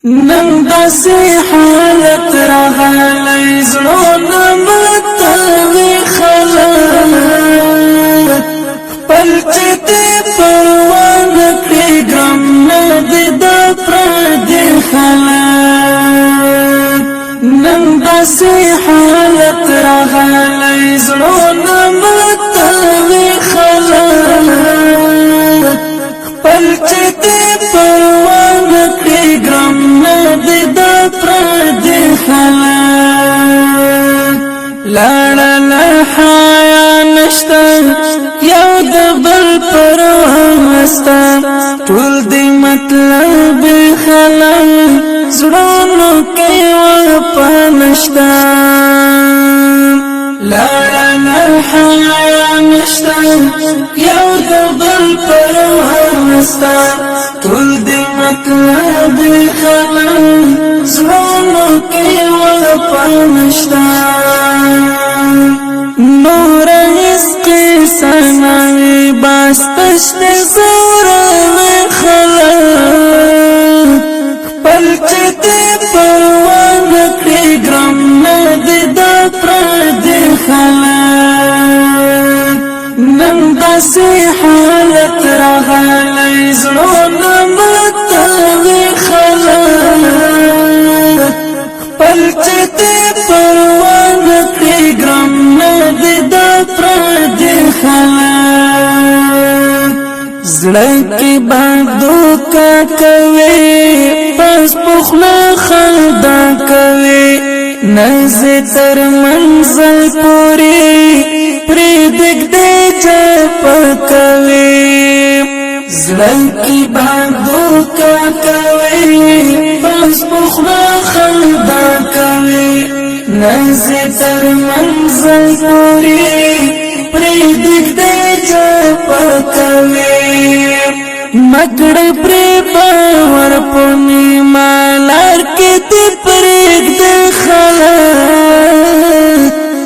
نن داسې حالت راغلی زړونه ماتوي خلک خپل چې دې پروا نه کړي ګرم نه دي د پردي خلک نن داسې حالت راغلی زړونه ماتوي خلک خپل چې دې پروا نه کړي ګرم دی دا پردي خلک لاړه حیا نشته یو د بل پروا مسته ټول دې مطلب خلک زړونو کې وفا نشته لاړه حیا نشته یو د بل پروا مسته ټول دې مطلب خلک زړونو کې وفا نشته نور عشق سنوي بس تشته زوروي خلک خپل چې دې پروا نه کړي ګرم نه دي د پردي خلک نن داسې حالت راغلی زړونه ماتوي خلک خپل چې دې پروا نه کړي ګرم نه دي د پردي خلک زړه کې باندو کا کوي پس پخلا خندا کوي نزه تر منزل پوری پری دګ دې چپ کوي زړه کې باندو کا کوي پس پخلا خندا کوي نزه تر منزل پوری پری دګ دې چپ کوي مګړ پری باور پونی مالار کې دې پرېګ دې خلک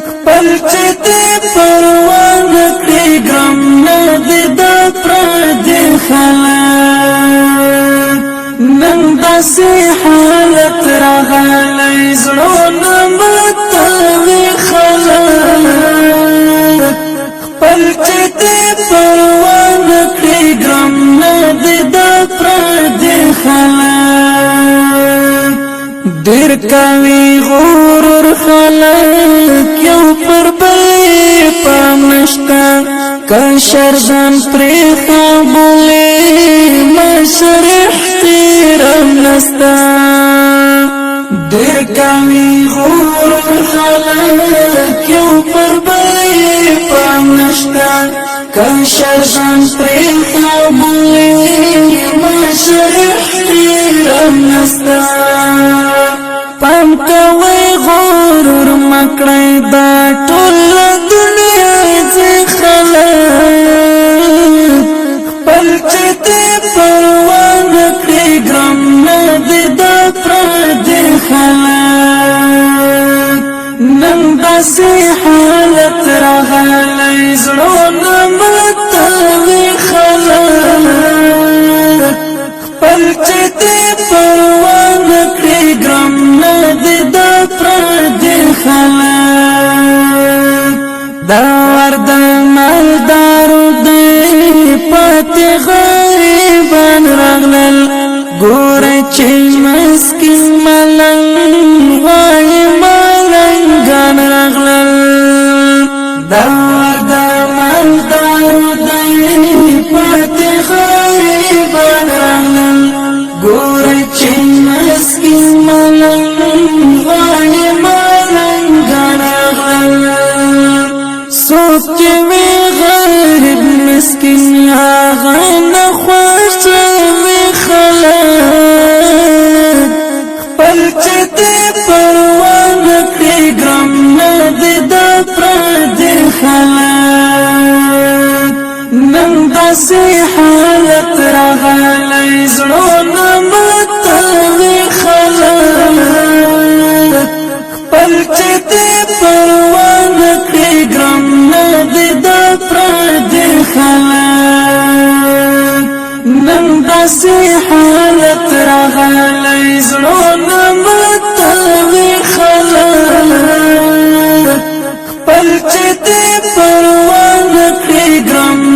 خپل چې دې پروا نه کړي ګرم نه دي د پردي خلک نن داسې حالت راغلی زړونه ماتوي خلک خپل چې دې پروا نه کړي ګرم نه دي د پردي خلک ډېر کوي غرور خلک یو پر بل پام نشته کشر ځان پرې خبولې مشر احترام نسته ډېر کوي غرور خلک یو پر بل پام نشته کشر ځان پرې خبولې مشر احترام نسته پام کوي غرور مکړی دا ټول دنیا چې خلک خپل چې دې پروا نه کړي ګرم نه دي د پردي خلک نن داسې حالت راغلی زړونه ماتوي خلک خپل چې دې پروا نه کړي ګرم نه دي د پردي خلک دا ورد مالدارو دې پاتې غریبان راغلل ګوره چې مسکین ملنګ وایي ملنګان راغلل دا ورد مالدارو دې پاتې غریبان راغلل ګوره چې مسکین ملنګ وایي ملنګان راغلل څوک چې وي غریب مسکین هغه نه خوښوي خلک خپل چې دې پروا نه کړي ګرم نه دي د پردي خلک نن داسې حالت راغلی زړونه ماتوي ګرم